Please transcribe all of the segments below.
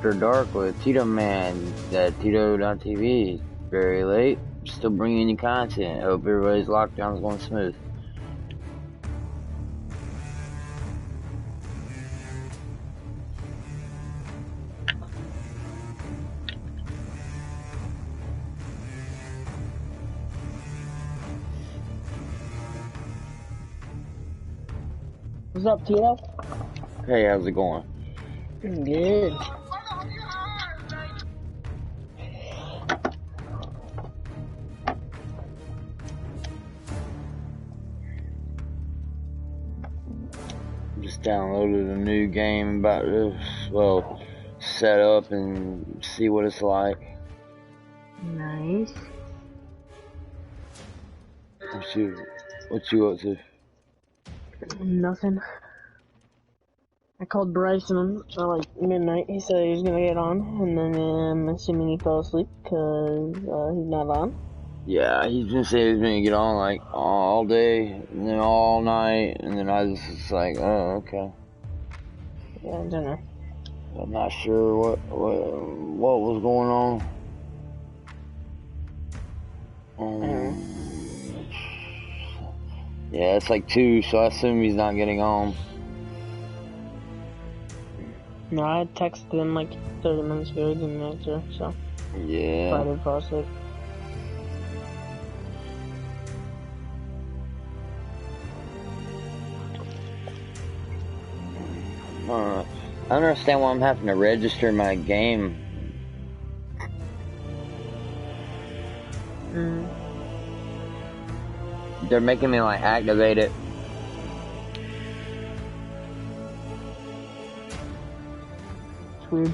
After Dark with Tito Man at Tito.tv. Very late. Still bringing you content. Hope everybody's lockdown's going smooth. What's up, Tito? Hey, how's it going? Good. Just downloaded a new game about to, well, set up and see what it's like. Nice. What you up to? Nothing. I called Bryson at like midnight. He said he was gonna get on, and then I'm assuming he fell asleep because he's not on. Yeah, he's been saying he's gonna get on like all day and then all night, and then I was like, oh, okay. Yeah, I don't know. I'm not sure what was going on. Yeah, it's like 2, so I assume he's not getting on. No, I had texted him like 30 minutes ago. He didn't answer, so. Yeah. Probably fell asleep. I don't understand why I'm having to register my game. They're making me like activate it. It's weird.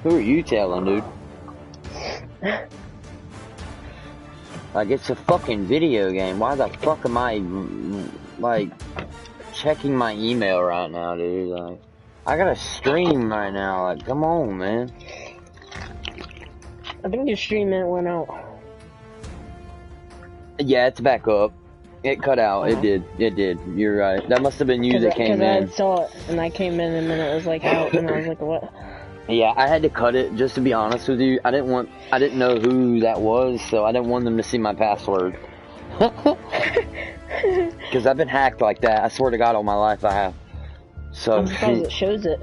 Who are you telling, dude? Like, it's a fucking video game. Why the fuck am I, like, checking my email right now, dude? Like, I gotta stream right now. Like, come on, man. I think your stream went out. Yeah, it's back up. It cut out. It did. You're right. That must have been you that came in. Because I saw it, and I came in, and then it was like out, and I was like, what? Yeah, I had to cut it, just to be honest with you. I didn't know who that was, so I didn't want them to see my password. Because I've been hacked like that. I swear to God, all my life I have. So I'm surprised it shows it.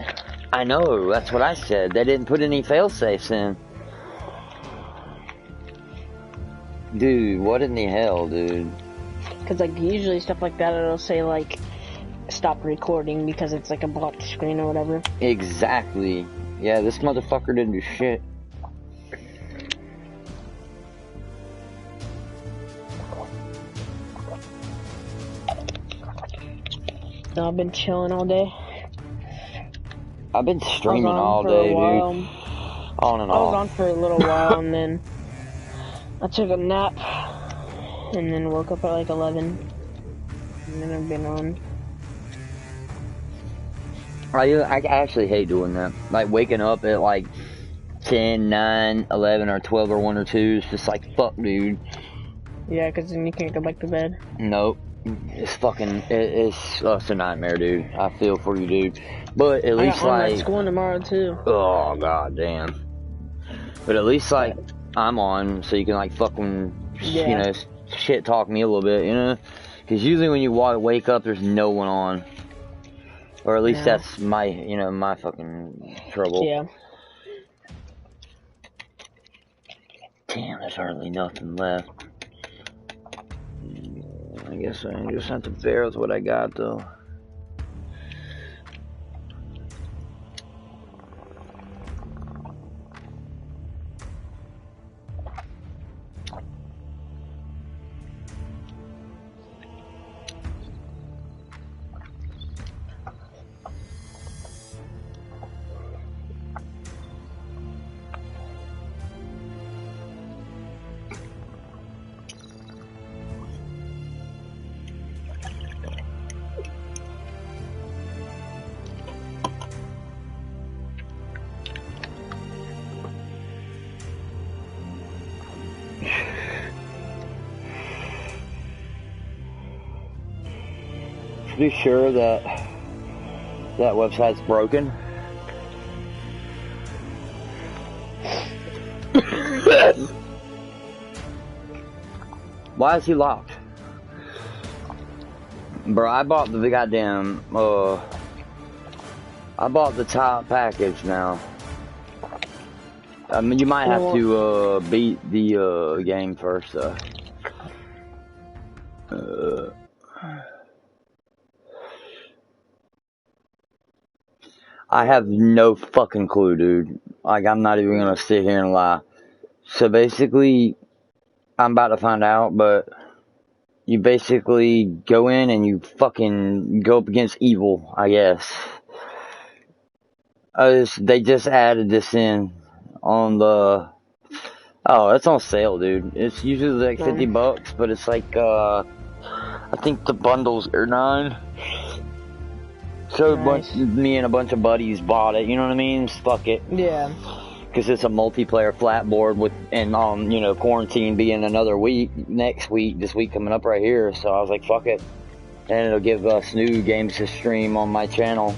I know, that's what I said. They didn't put any fail-safes in. Dude, what in the hell, dude? Because, like, usually stuff like that, it'll say, like, stop recording because it's, like, a blocked screen or whatever. Exactly. Yeah, this motherfucker didn't do shit. No, I've been chilling all day. I've been streaming all day, dude. On and I was off. on for a little while, and then I took a nap, and then woke up at like 11, and then I've been on. I actually hate doing that. Like, waking up at like 10, 9, 11, or 12, or 1 or 2. It's just like, fuck, dude. Yeah, because then you can't go back to bed. Nope. It's fucking, it's a nightmare, dude. I feel for you, dude. But at least, I'm like, at school tomorrow, too. Oh, god damn. But at least, like, I'm on, so you can, like, fucking, you know, shit talk me a little bit, you know? Because usually when you wake up, there's no one on. Or at least that's my, you know, my fucking trouble. Yeah. Damn, there's hardly nothing left. I guess I just have to bear with what I got, though. Pretty sure that website's broken. Why is he locked? Bro, I bought the goddamn, I bought the top package now. I mean, you might have to, beat the, game first, though. I have no fucking clue, dude. Like, I'm not even gonna sit here and lie. So basically, I'm about to find out, but you basically go in and you fucking go up against evil, I guess. They just added this in on the... Oh, it's on sale, dude. It's usually like $50, but it's like, I think the bundles are $9. So nice. me and a bunch of buddies bought it, you know what I mean? Fuck it. Yeah. Because it's a multiplayer flat board with, and you know, quarantine being another week, next week, this week coming up right here. So I was like, fuck it. And it'll give us new games to stream on my channel.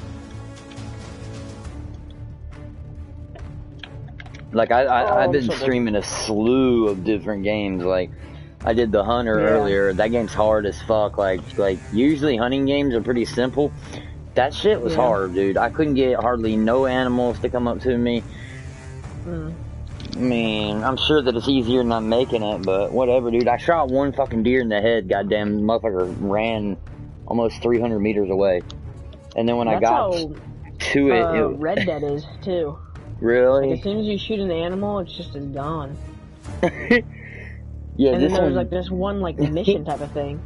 Like, I've been streaming a slew of different games. Like, I did the Hunter earlier. That game's hard as fuck. Like, usually hunting games are pretty simple. That shit was hard, dude. I couldn't get hardly no animals to come up to me. I mean, I'm sure that it's easier than I'm making it, but whatever, dude. I shot one fucking deer in the head. Goddamn motherfucker ran almost 300 meters away. And then when I got to it... Red Dead is, too. Really? Like, as soon as you shoot an animal, it's just gone. Yeah, and then there was like this one like mission type of thing.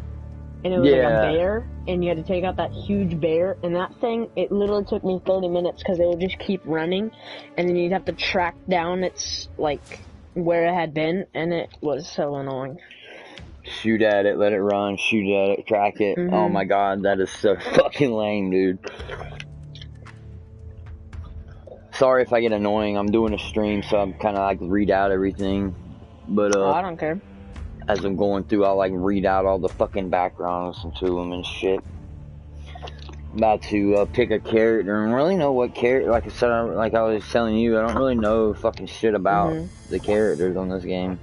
And it was like a bear, and you had to take out that huge bear, and that thing, it literally took me 30 minutes because it would just keep running, and then you'd have to track down its, like, where it had been, and it was so annoying. Shoot at it, let it run, shoot at it, track it. Oh my god, that is so fucking lame, dude. Sorry if I get annoying, I'm doing a stream, so I'm kind of like read out everything, but I don't care. As I'm going through, I'll like read out all the fucking backgrounds to them and shit. About to pick a character and really know what character. Like I said, like I was telling you, I don't really know fucking shit about the characters on this game.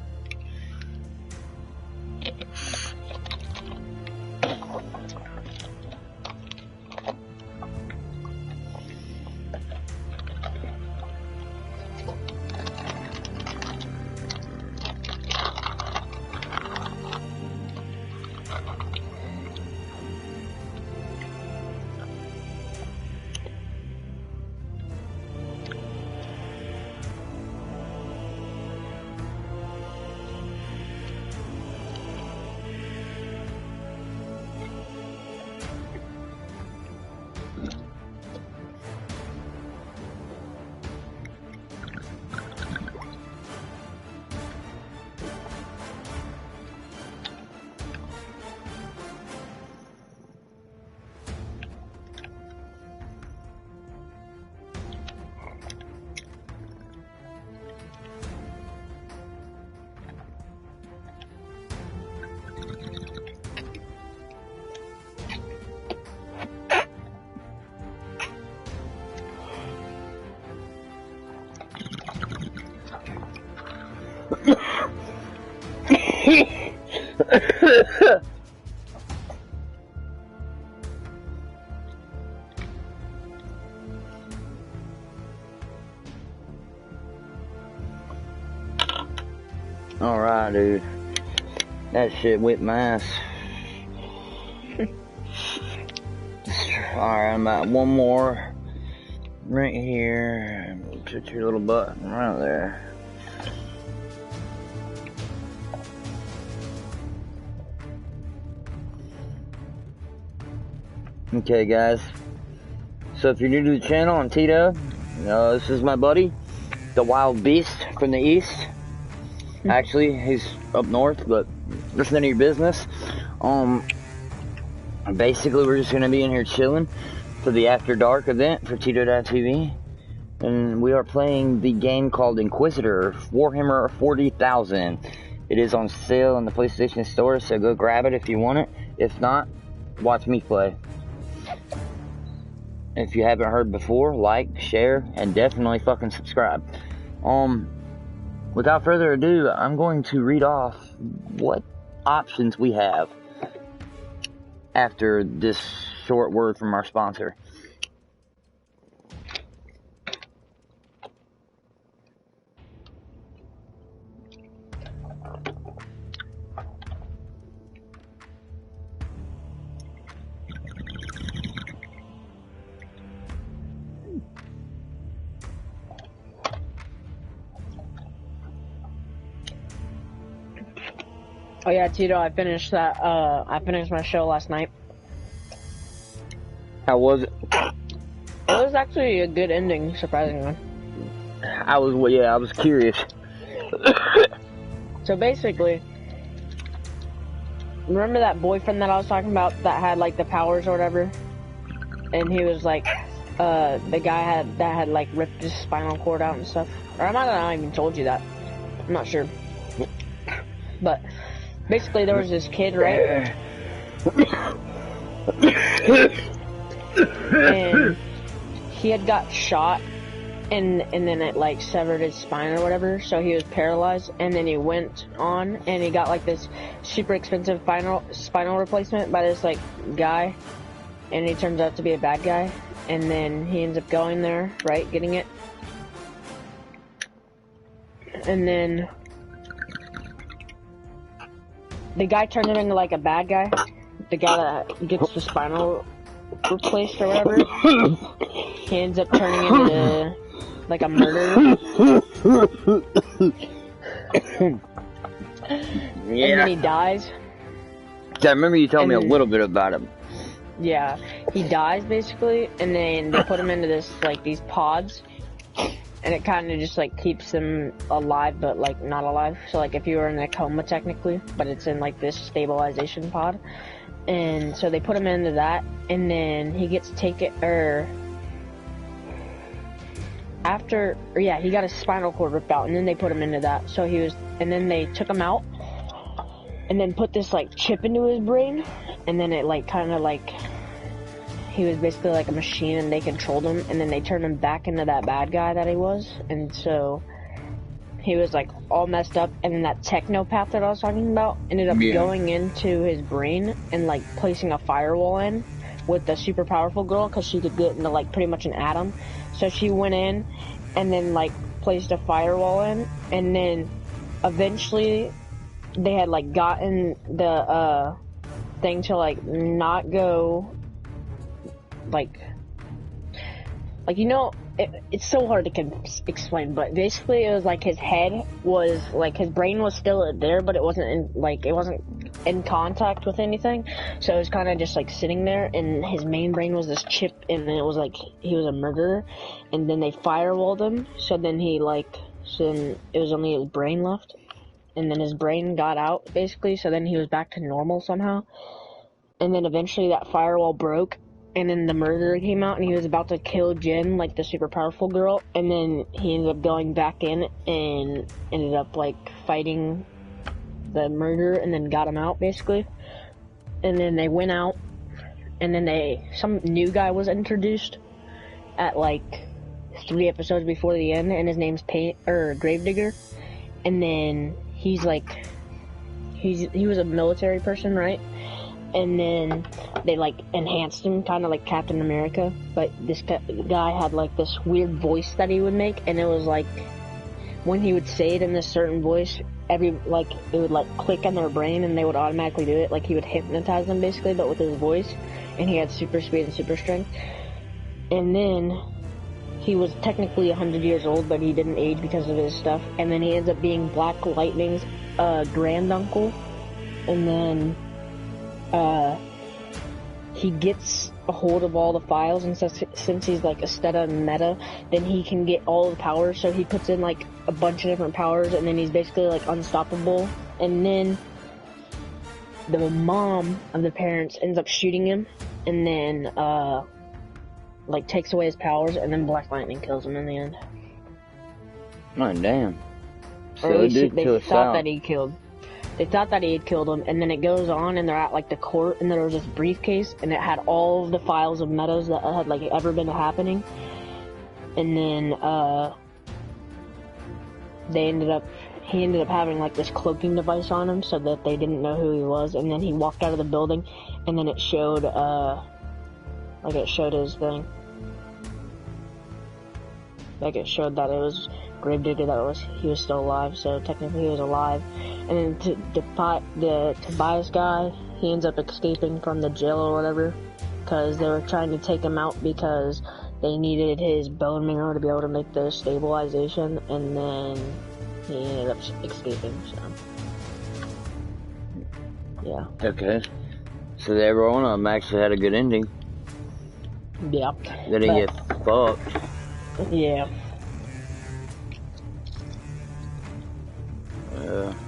Alright, dude. That shit whipped my ass. Alright, I'm at one more. Right here. Put your little button right there. Okay, guys. So if you're new to the channel, I'm Tito. This is my buddy, the Wild Beast from the East. Actually, he's up north, but that's none of your business. Basically, we're just gonna be in here chilling for the After Dark event for Tito.tv. And we are playing the game called Inquisitor, Warhammer 40,000. It is on sale in the PlayStation Store, so go grab it if you want it. If not, watch me play. If you haven't heard before, like, share, and definitely fucking subscribe. without further ado, I'm going to read off what options we have after this short word from our sponsor. Oh yeah, Tito, I finished my show last night. How was it? It was actually a good ending, surprisingly. I was curious. So basically, remember that boyfriend that I was talking about that had like the powers or whatever? And he was like, the guy that had like ripped his spinal cord out and stuff. Or I might have not even told you that. I'm not sure. But basically there was this kid, right? And he had got shot and then it like severed his spine or whatever, so he was paralyzed, and then he went on and he got like this super expensive spinal replacement by this like guy, and he turns out to be a bad guy, and then he ends up going there, right, getting it, and then the guy turned him into like a bad guy, the guy that gets the spinal replaced or whatever. He ends up turning into like a murderer. Yeah. And then he dies. I remember you telling me a little bit about him. Yeah, he dies basically, and then they put him into this like these pods, and it kind of just like keeps him alive, but like not alive. So like if you were in a coma technically, but it's in like this stabilization pod. And so they put him into that, and then he gets taken, he got his spinal cord ripped out, and then they put him into that. So and then they took him out, and then put this like chip into his brain, and then it like kind of like, he was basically like a machine, and they controlled him, and then they turned him back into that bad guy that he was, and so he was like all messed up, and then that technopath that I was talking about ended up going into his brain and like placing a firewall in with the super powerful girl, because she could get into like pretty much an atom. So she went in and then like placed a firewall in, and then eventually they had like gotten the thing to like not go like you know, it's so hard to explain, but basically it was like his head was like, his brain was still there, but it wasn't in contact with anything, so it was kind of just like sitting there, and his main brain was this chip, and then it was like he was a murderer, and then they firewalled him, so then it was only his brain left, and then his brain got out basically, so then he was back to normal somehow, and then eventually that firewall broke, and then the murderer came out, and he was about to kill Jen, like the super powerful girl, and then he ended up going back in and ended up like fighting the murderer, and then got him out basically. And then they went out, and then some new guy was introduced at like 3 episodes before the end, and his name's Gravedigger. And then he was a military person, right? And then they like enhanced him, kind of like Captain America, but this guy had like this weird voice that he would make, and it was like when he would say it in this certain voice, it would like click on their brain and they would automatically do it. Like he would hypnotize them basically, but with his voice, and he had super speed and super strength. And then he was technically 100 years old, but he didn't age because of his stuff. And then he ends up being Black Lightning's granduncle, and then he gets a hold of all the files, and since he's like Esteta and Meta, then he can get all the powers, so he puts in like a bunch of different powers, and then he's basically like unstoppable. And then the mom of the parents ends up shooting him, and then like takes away his powers, and then Black Lightning kills him in the end. Oh damn. So they thought that he killed. They thought that he had killed him, and then it goes on, and they're at like the court, and there was this briefcase, and it had all of the files of Meadows that had like ever been happening. And then he ended up having like this cloaking device on him so that they didn't know who he was, and then he walked out of the building, and then it showed his thing. Like it showed that it was Gravedigger he was still alive, so technically he was alive. And then the Tobias guy, he ends up escaping from the jail or whatever, because they were trying to take him out because they needed his bone marrow to be able to make the stabilization, and then he ended up escaping, so. Yeah. Okay. So every one of them actually had a good ending. Yeah. They didn't get fucked. Yeah.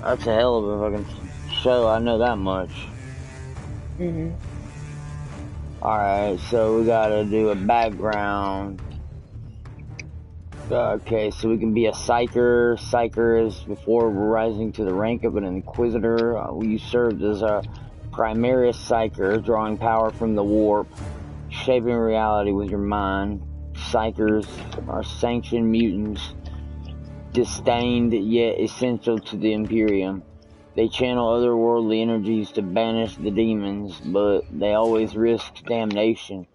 That's a hell of a fucking show, I know that much. Alright, so we gotta do a background. Okay, so we can be a Psyker. Psyker is before rising to the rank of an Inquisitor. You served as a Primaris Psyker, drawing power from the warp, shaping reality with your mind. Psykers are sanctioned mutants, disdained yet essential to the Imperium. They channel otherworldly energies to banish the demons, but they always risk damnation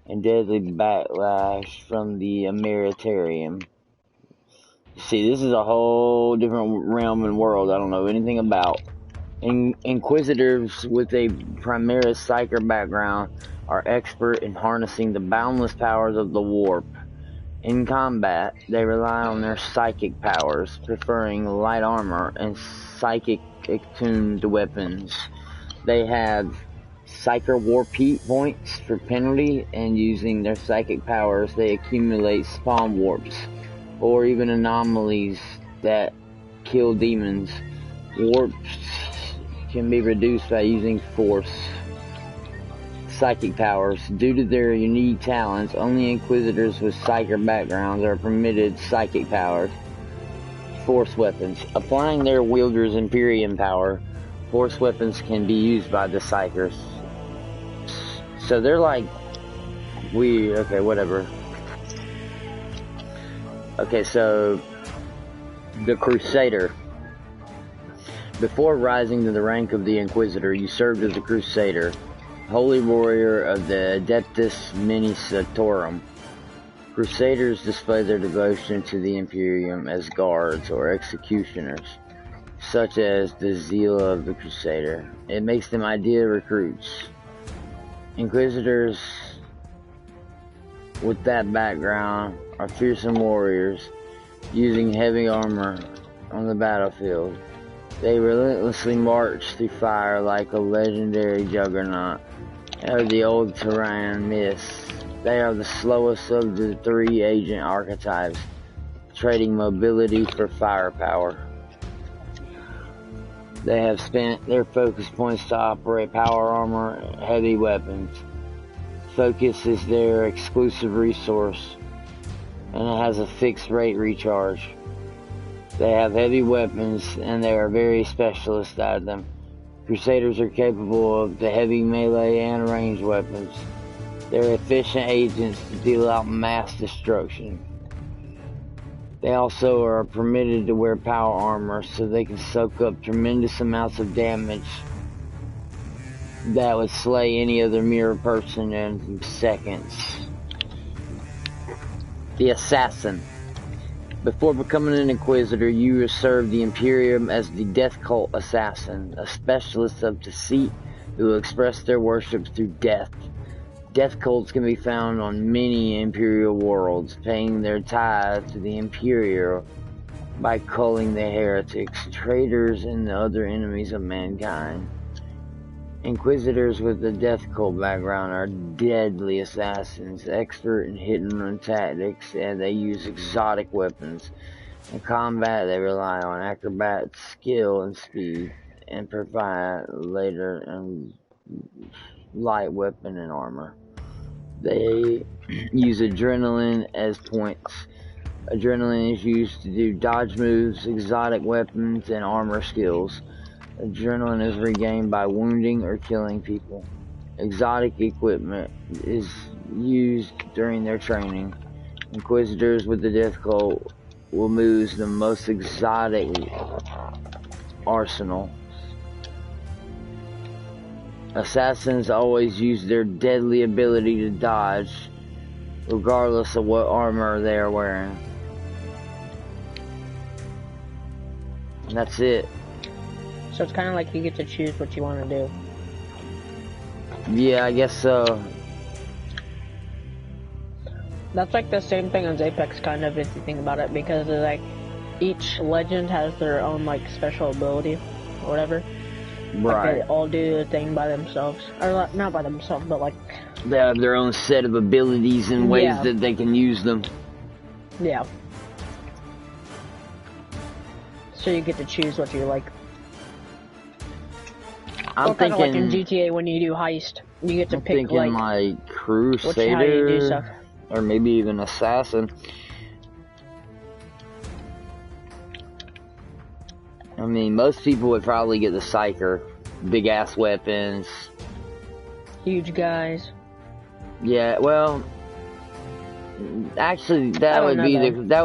and deadly backlash from the Emeritarium. See, this is a whole different realm and world I don't know anything about. Inquisitors with a Primaris Psyker background are expert in harnessing the boundless powers of the warp. In combat, they rely on their psychic powers, preferring light armor and psychic-attuned weapons. They have Psyker Warp Heat points for penalty, and using their psychic powers, they accumulate spawn warps, or even anomalies that kill demons. Warps can be reduced by using force. Psychic powers. Due to their unique talents, only Inquisitors with Psyker backgrounds are permitted psychic powers. Force weapons. Applying their wielder's Imperium power, force weapons can be used by the Psykers. So they're like okay, whatever. Okay, so the Crusader. Before rising to the rank of the Inquisitor, you served as a Crusader, holy warrior of the Adeptus Ministatorum. Crusaders display their devotion to the Imperium as guards or executioners, such as the zeal of the Crusader. It makes them ideal recruits. Inquisitors with that background are fearsome warriors, using heavy armor on the battlefield. They relentlessly march through fire like a legendary juggernaut, or the old Tyrann myths. They are the slowest of the three agent archetypes, trading mobility for firepower. They have spent their focus points to operate power armor and heavy weapons. Focus is their exclusive resource, and it has a fixed rate recharge. They have heavy weapons, and they are very specialist at them. Crusaders are capable of the heavy melee and ranged weapons. They're efficient agents to deal out mass destruction. They also are permitted to wear power armor so they can soak up tremendous amounts of damage that would slay any other mere person in seconds. The Assassin. Before becoming an Inquisitor, you served the Imperium as the Death Cult Assassin, a specialist of deceit who express their worship through death. Death cults can be found on many Imperial worlds, paying their tithe to the Imperial by culling the heretics, traitors, and the other enemies of mankind. Inquisitors with the Death Cult background are deadly assassins, expert in hit-and-run tactics, and they use exotic weapons. In combat, they rely on acrobat skill and speed, and provide later and light weapon and armor. They use adrenaline as points. Adrenaline is used to do dodge moves, exotic weapons, and armor skills. Adrenaline is regained by wounding or killing people. Exotic equipment is used during their training. Inquisitors with the Death Cult will use the most exotic arsenal. Assassins always use their deadly ability to dodge, regardless of what armor they are wearing. And that's it. So it's kind of like you get to choose what you want to do. Yeah, I guess so. That's like the same thing as Apex, kind of, if you think about it, because like each legend has their own like special ability or whatever. Right. Like they all do a thing by themselves, or not by themselves, but like they have their own set of abilities and ways that they can use them. Yeah. So you get to choose what you like. I'm kind of like in thinking GTA when you do heist, you get to pick like Crusader, how you do stuff. Or maybe even Assassin. I mean, most people would probably get the Psyker, big ass weapons, huge guys. Yeah, well, actually, that would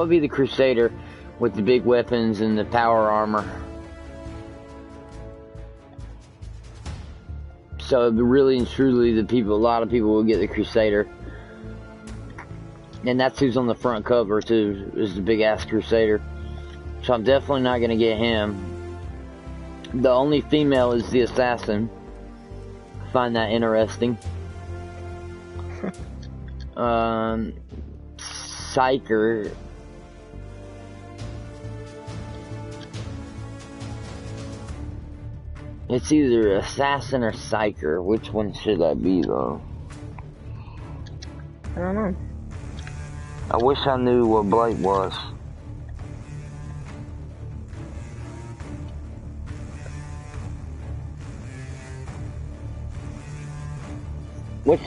be the Crusader with the big weapons and the power armor. So really and truly, a lot of people will get the Crusader, and that's who's on the front cover too. Is the big ass Crusader. So I'm definitely not gonna get him. The only female is the Assassin. I find that interesting. Psyker. It's either Assassin or Psyker. Which one should that be, though? I don't know. I wish I knew what Blake was. What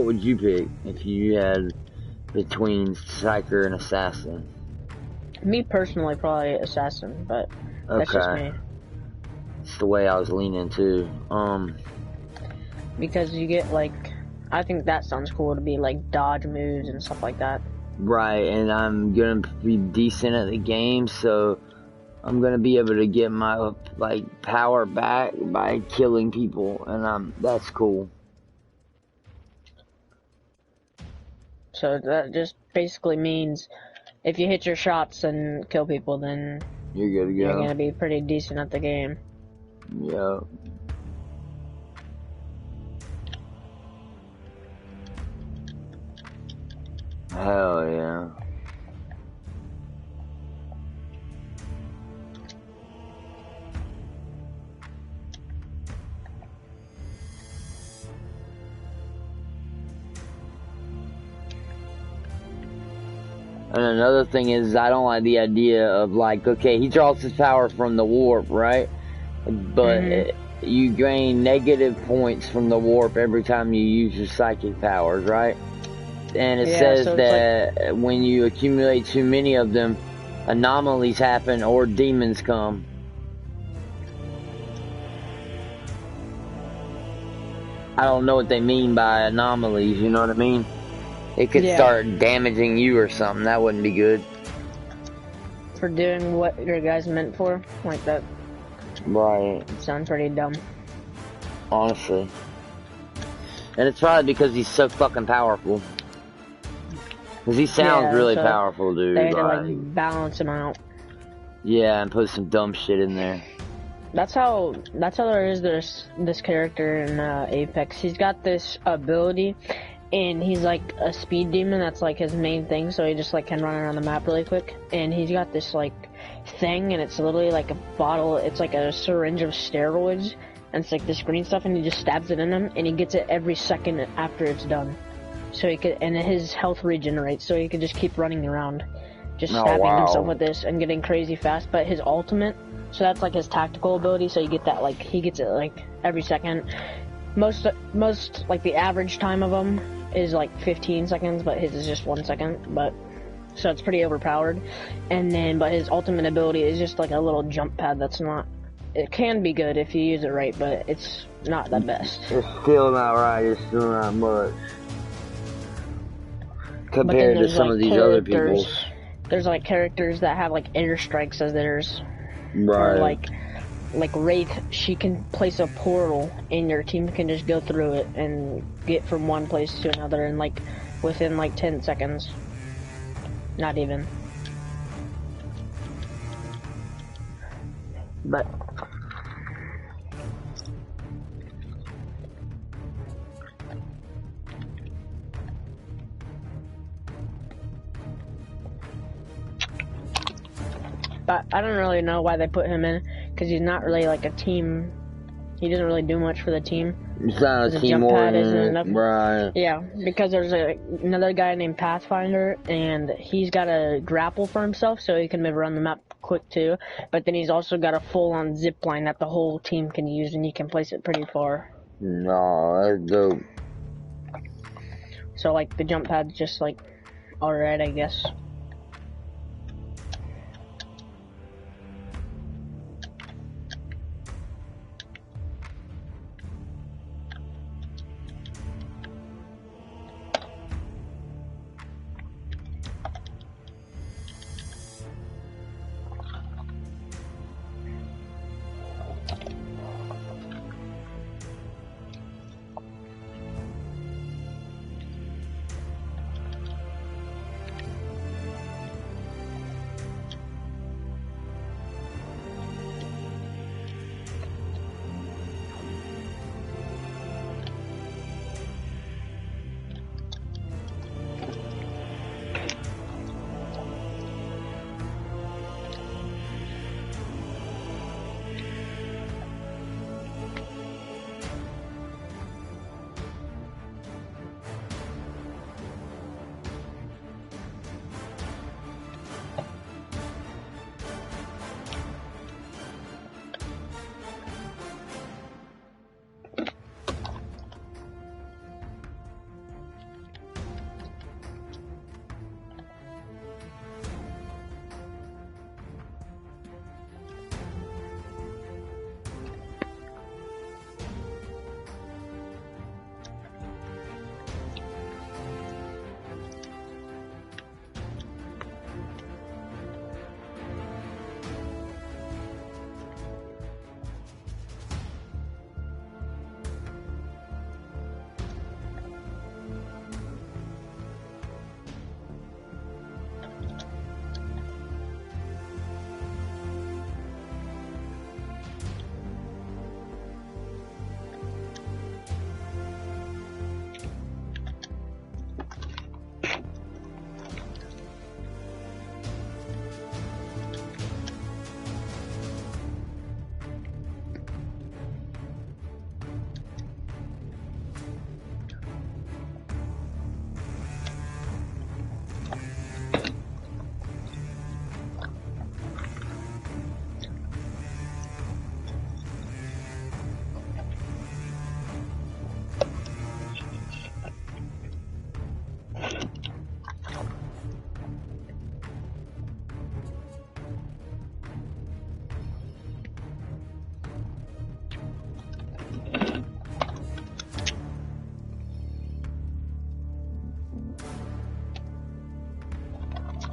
would you pick if you had between Psyker and Assassin? Me personally, probably Assassin, but that's just me. It's the way I was leaning too. Because you get like, I think that sounds cool to be like dodge moves and stuff like that. Right, and I'm gonna be decent at the game, so I'm gonna be able to get my like power back by killing people, and that's cool. So that just basically means if you hit your shots and kill people, then you're good to go. You're gonna be pretty decent at the game. Yeah. Hell yeah. And another thing is, I don't like the idea of like, okay, he draws his power from the warp, right? But you gain negative points from the warp every time you use your psychic powers, right? And it says that when you accumulate too many of them, anomalies happen or demons come. I don't know what they mean by anomalies, you know what I mean? It could start damaging you or something. That wouldn't be good. For doing what your guy's meant for, like that. Right. It sounds pretty dumb. Honestly. And it's probably because he's so fucking powerful. Because he sounds really powerful, dude. They had to like balance him out. Yeah, and put some dumb shit in there. That's how there is this character in Apex. He's got this ability, and he's like a speed demon. That's like his main thing. So he just like can run around the map really quick. And he's got this like thing, and it's literally like a bottle. It's like a syringe of steroids, and it's like this green stuff. And he just stabs it in him, and he gets it every second after it's done. So he could, and his health regenerates. So he could just keep running around, just stabbing himself with this and getting crazy fast. But his ultimate. So that's like his tactical ability, so you get that, like, he gets it, like, every second. Most, like, the average time of them is, like, 15 seconds, but his is just 1 second, but, so it's pretty overpowered. And then, but his ultimate ability is just, like, a little jump pad that's not, it can be good if you use it right, but it's not the best. It's still not right, it's still not much. Compared to some of these other people's. there's like characters that have like airstrikes as theirs. Right. Or like Wraith, she can place a portal and your team can just go through it and get from one place to another in like within like 10 seconds. Not even. But I don't really know why they put him in, because he's not really like a team. He doesn't really do much for the team. It's not a team warrior, right? Yeah, because there's another guy named Pathfinder, and he's got a grapple for himself, so he can maybe run the map quick too. But then he's also got a full-on zip line that the whole team can use, and he can place it pretty far. No, that's dope. So like the jump pad's just like alright, I guess.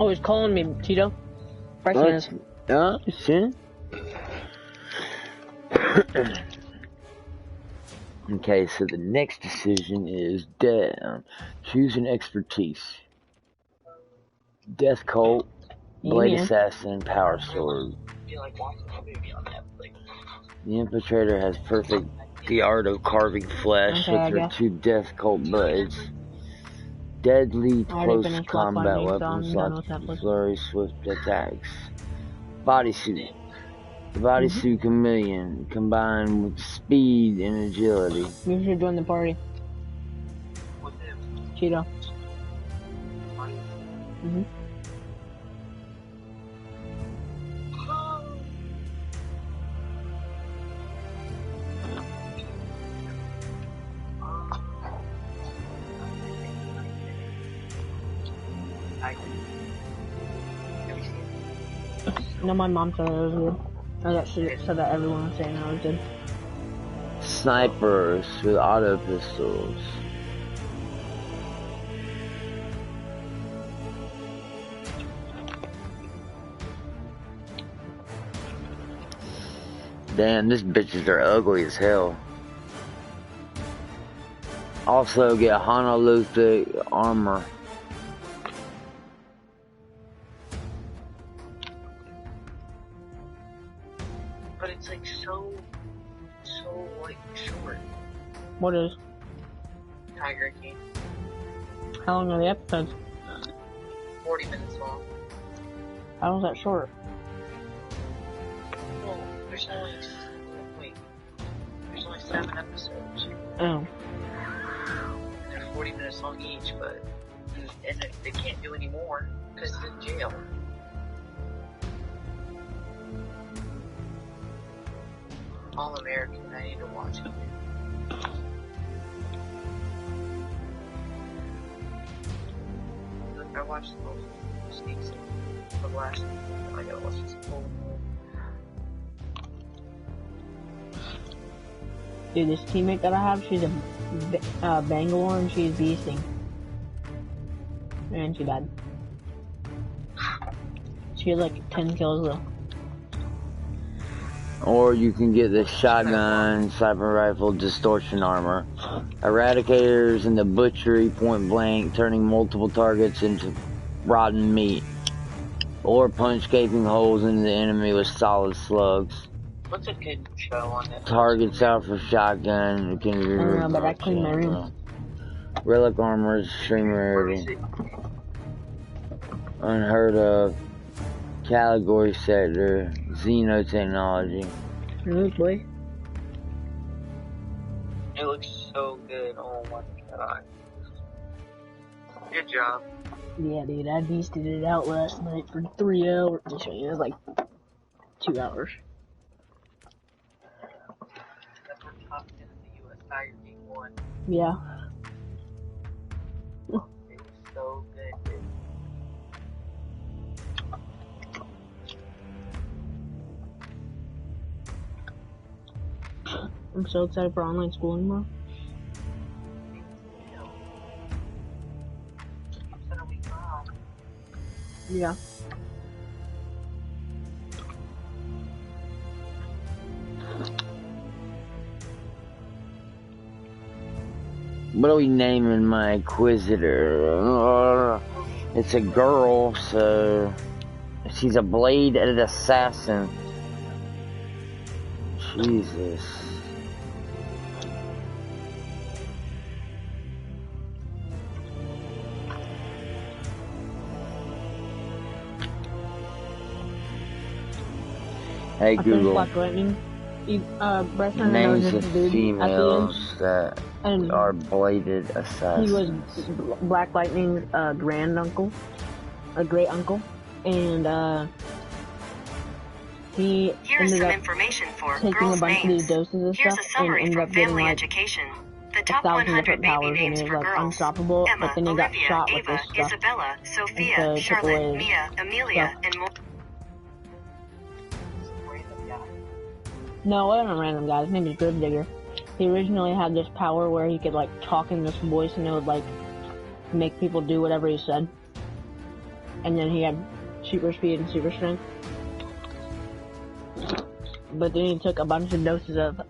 Oh, he's calling me, Tito. Shit. Okay, so the next decision is choose an expertise. Death Cult, Blade Assassin, Power Sword. The Infiltrator has perfect the art of carving flesh with her 2 Death Cult blades. Deadly close combat weapons like flurry, swift attacks. Bodysuit. The bodysuit chameleon combined with speed and agility. You should join the party. Cheeto. No, my mom said it was good. I got said that everyone was saying I was good. Snipers with auto pistols. Damn, these bitches are ugly as hell. Also get Honolulu armor. But it's like so like short. What is? Tiger King. How long are the episodes? 40 minutes long. How is that short? Well, there's only 7 episodes. Oh. They're 40 minutes long each, but they can't do any more because it's in jail. All American. I need to watch it. I watched the whole sneaks the last one. I gotta watch this whole. Dude, this teammate that I have, she's a Bangalore and she's beasting. And she died. She had like 10 kills though. Or you can get the shotgun, sniper rifle, distortion armor. Eradicators in the butchery, point blank, turning multiple targets into rotten meat. Or punch gaping holes in the enemy with solid slugs. What's a good show on Netflix? Targets out for shotgun. Can I don't know, but I cleaned my room. Relic armor is extreme rarity. Unheard of. Category sector. Xenotechnology. Oh boy. It looks so good. Oh my god. Good job. Yeah, dude, I beasted it out last night for 3 hours. It was like 2 hours. That's our top 10 in the US Tiger King 1. Yeah. It was so good, dude. I'm so excited for online school anymore. Yeah. What are we naming my inquisitor? It's a girl, so she's a bladed assassin. Jesus. Hey Google. Black Lightning. Names of females that are bladed assassins. He was Black Lightning's grand uncle, a great uncle, and he ended up taking a bunch of these doses of stuff and ended up getting like The top 100 baby names for like girls: unstoppable. Emma, But then he got Olivia, shot Ava, with this stuff. Isabella, Sophia, And so it took away Charlotte, his Mia, Amelia, stuff. and more. No, it wasn't a random guy. His name is Gravedigger. He originally had this power where he could like talk in this voice and it would like make people do whatever he said. And then he had super speed and super strength. But then he took a bunch of doses of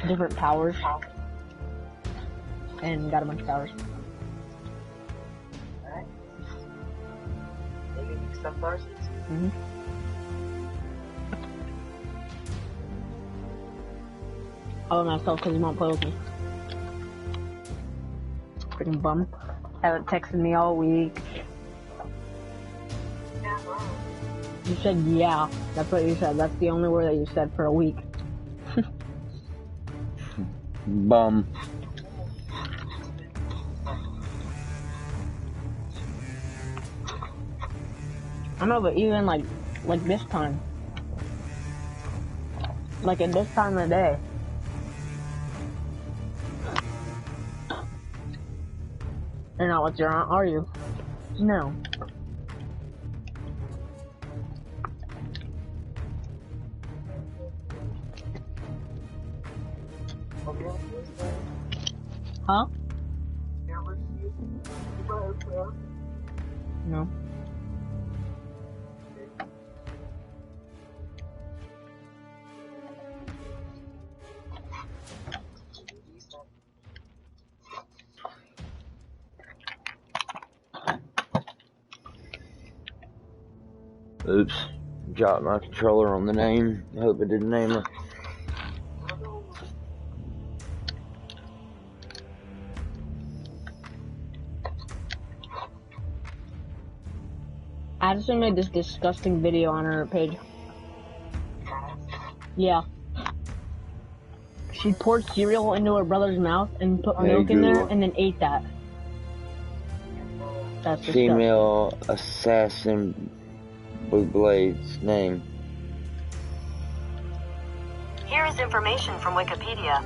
different powers and got a bunch of powers. Alright. Maybe some powers? Mm-hmm. Oh, myself because he won't play with me. Freaking bum. Haven't texted me all week. You said yeah. That's what you said. That's the only word that you said for a week. Bum. I know, but even like this time. Like at this time of the day. You're not with your aunt, are you? No. Huh? No. Oops. Dropped my controller on the name. I hope it didn't name her. Addison made this disgusting video on her page. Yeah. She poured cereal into her brother's mouth and put milk in there and then ate that. That's disgusting. Female assassin with blades name. Here is information from Wikipedia.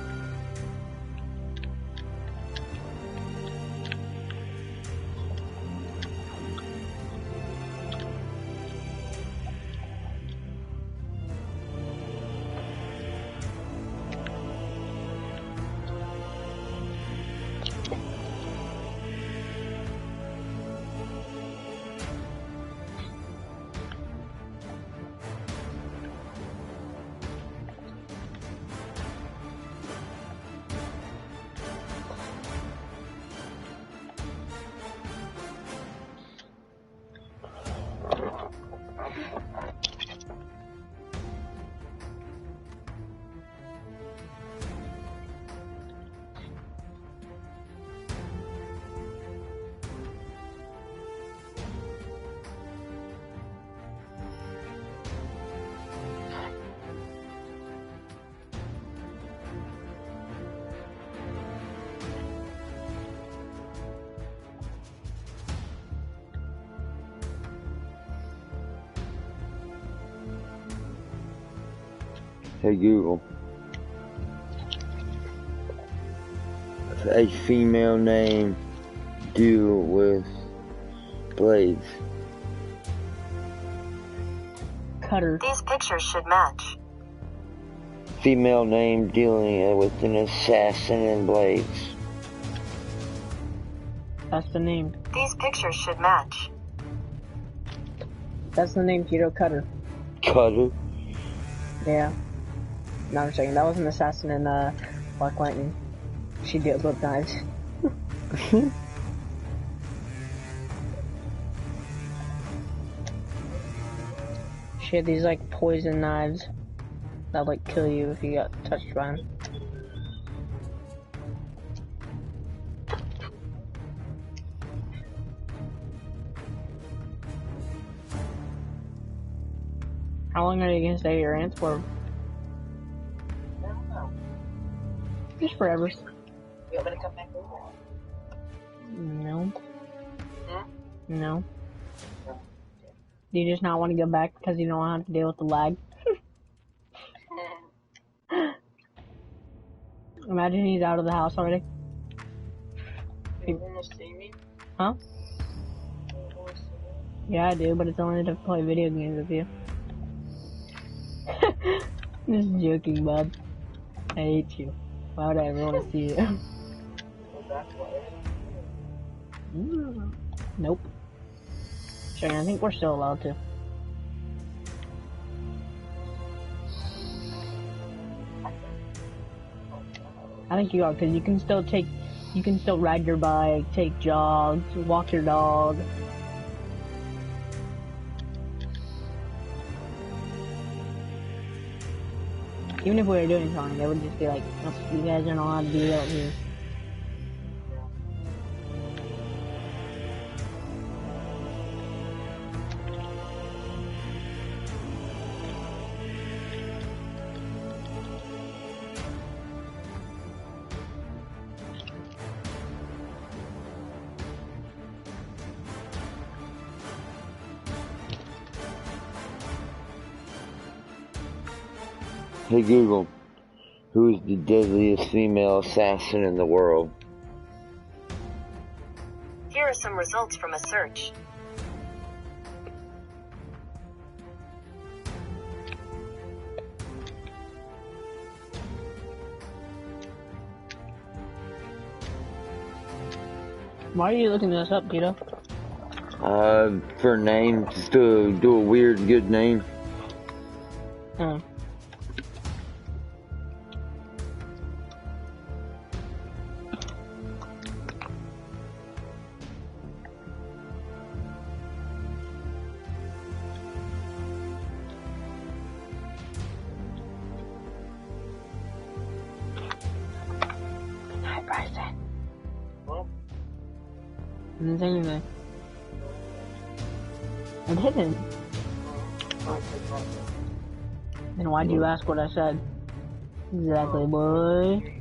Hey Google. A female name duel with blades. Cutter. These pictures should match. Female name dealing with an assassin and blades. That's the name. These pictures should match. That's the name, Tito. Cutter. Cutter? Yeah. No, I'm saying that was an assassin in Black Lightning. She deals with knives. She had these like poison knives that like kill you if you got touched by them. How long are you gonna stay here, Ants, for? I don't know. Just forever. You want me to come back over? No. Hmm? No. Do you just not want to go back because you don't want to have to deal with the lag? Imagine he's out of the house already. You want to see me? Huh? You want to see me? Yeah, I do, but it's only to play video games with you. Just joking, bud. I hate you. Why would I ever want to see you? Go back way. Nope. Sure, I think we're still allowed to. I think you are, because you can still ride your bike, take jogs, walk your dog. Even if we were doing something, they would just be like, oh, you guys are not allowed to do that here. Hey Google, who is the deadliest female assassin in the world? Here are some results from a search. Why are you looking this up, Tito? For a name, just to do a weird, good name. Oh. didn't say anything. I didn't. Then why'd you ask what I said? Exactly, boy.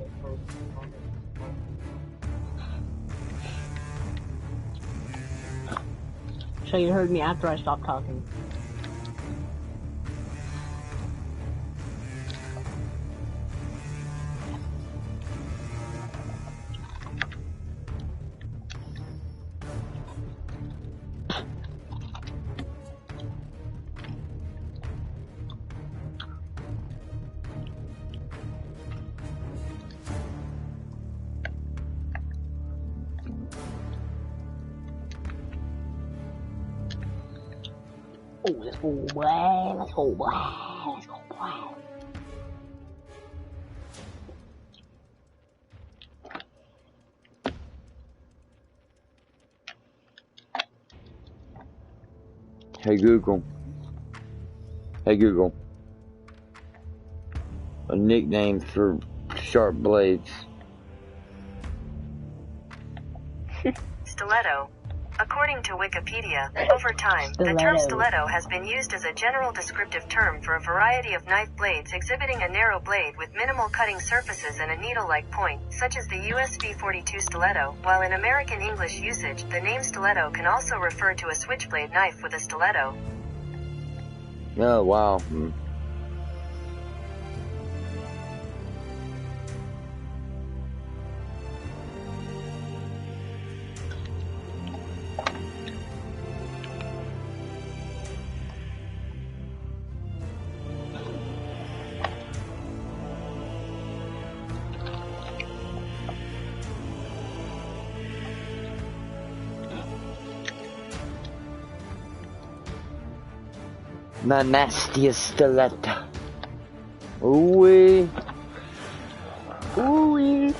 So you heard me after I stopped talking. Oh, let's go, boy. Let's go, boy. Let's go, boy. Hey Google. Hey Google. A nickname for sharp blades. Stiletto. According to Wikipedia, over time, the term stiletto has been used as a general descriptive term for a variety of knife blades exhibiting a narrow blade with minimal cutting surfaces and a needle-like point, such as the USB-42 stiletto. While in American English usage, the name stiletto can also refer to a switchblade knife with a stiletto. Oh, wow. My nastiest stiletto. Ooh-wee. Ooh-wee.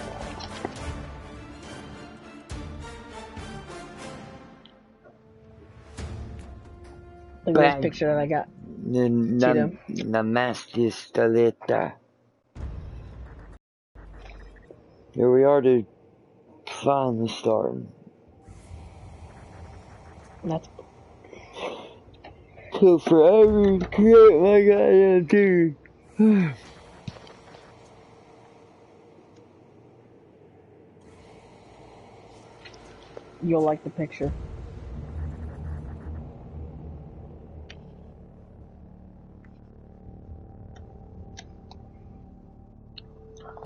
Look at this picture that I got. The nastiest stiletto. Here we are to finally starting. That's Till forever create my goddamn dude. You'll like the picture.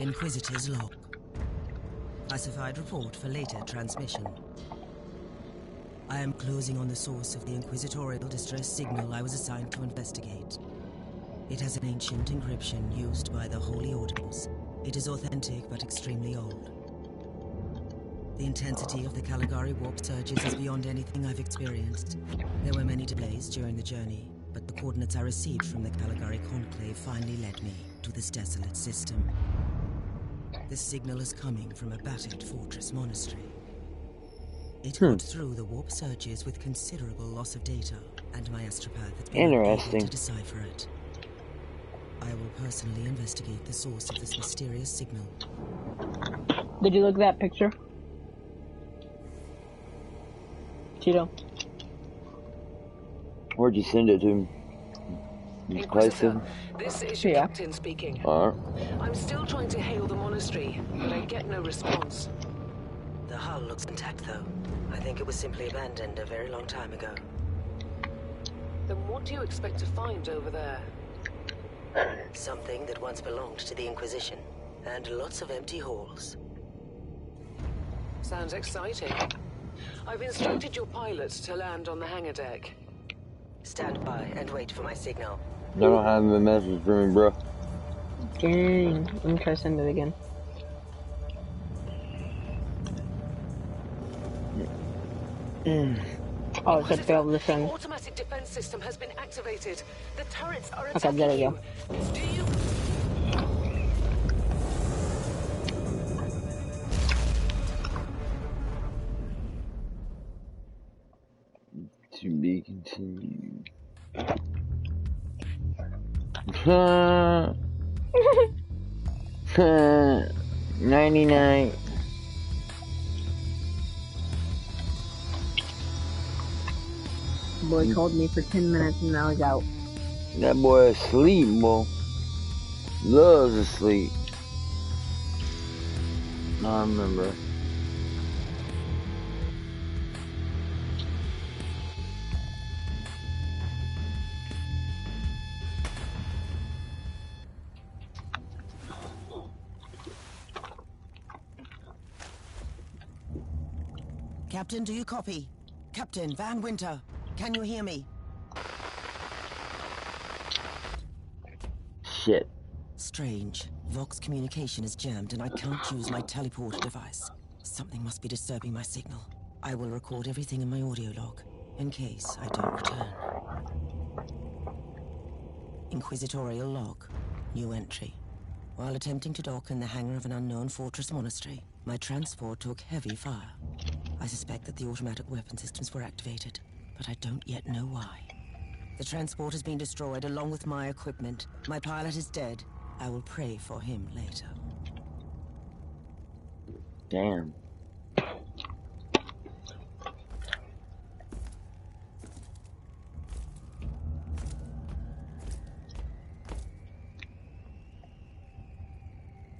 Inquisitor's log. Classified report for later transmission. I am closing on the source of the inquisitorial distress signal I was assigned to investigate. It has an ancient encryption used by the Holy Orders. It is authentic but extremely old. The intensity of the Caligari warp surges is beyond anything I've experienced. There were many delays during the journey, but the coordinates I received from the Caligari Conclave finally led me to this desolate system. This signal is coming from a battered fortress monastery. It got through the warp surges with considerable loss of data, and my astropath has been able to decipher it. I will personally investigate the source of this mysterious signal. Did you look at that picture? Cheeto. Where'd you send it to? Inquisitor, this is your captain speaking. Alright. I'm still trying to hail the monastery, but I get no response. The hull looks intact, though. I think it was simply abandoned a very long time ago. Then what do you expect to find over there? Something that once belonged to the Inquisition, and lots of empty halls. Sounds exciting. I've instructed your pilots to land on the hangar deck. Stand by and wait for my signal. I don't have a message for me, bro. Dang. Let me try to send it again. Oh, it's just failed to send. The automatic defense system has been activated. The turrets are Okay, attacking there we you. go. Do you... To be continued. 99. Boy called me for 10 minutes and I was out. That boy asleep, boy. Loves to sleep. I remember. Captain, do you copy? Captain Van Winter, can you hear me? Shit. Strange. Vox communication is jammed and I can't use my teleporter device. Something must be disturbing my signal. I will record everything in my audio log, in case I don't return. Inquisitorial log. New entry. While attempting to dock in the hangar of an unknown fortress monastery, my transport took heavy fire. I suspect that the automatic weapon systems were activated, but I don't yet know why. The transport has been destroyed along with my equipment. My pilot is dead. I will pray for him later. Damn.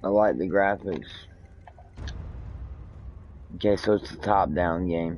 I like the graphics. Okay, so it's a top-down game.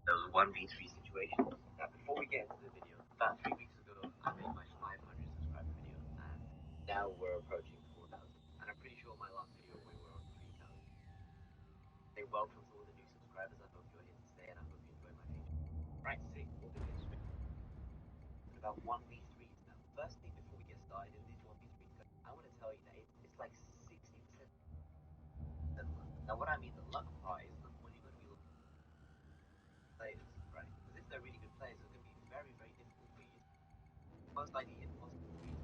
those 1v3 situations. Now, before we get into the video, about 3 weeks ago, I made my 500 subscriber video, and now we're approaching 4,000. And I'm pretty sure my last video we were on 3,000. Say welcome to all the new subscribers. I hope you're here to stay, and I hope you enjoy my video. Right, sick. We're gonna get straight about 1v3s now. First thing before we get started in these 1v3s, I want to tell you that it's like 60% luck. Now, what I mean the luck part is when you're going to be looking at players, right? Because if they're really good players, it's going to be very, very difficult for you. Most likely impossible for you.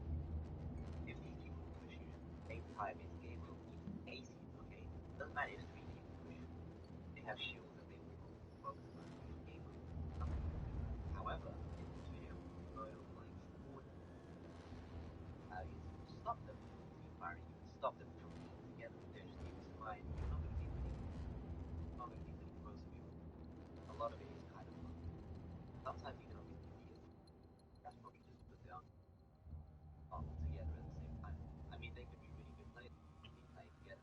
If these people push you at the same time, it's game over. It's easy, okay? Doesn't matter if 3 people push you. They have shields and they will focus on it. It's game over. However, in this video, we're going to like 4 you stop them from team firing. You can stop them from being together. They're just keep this in mind. You're not going to be winning. You're not going to be winning most of your. A lot of it is kind of fun. Sometimes you can obviously be that's probably just put down all together at the same time. I mean, they could be really good players, be playing together,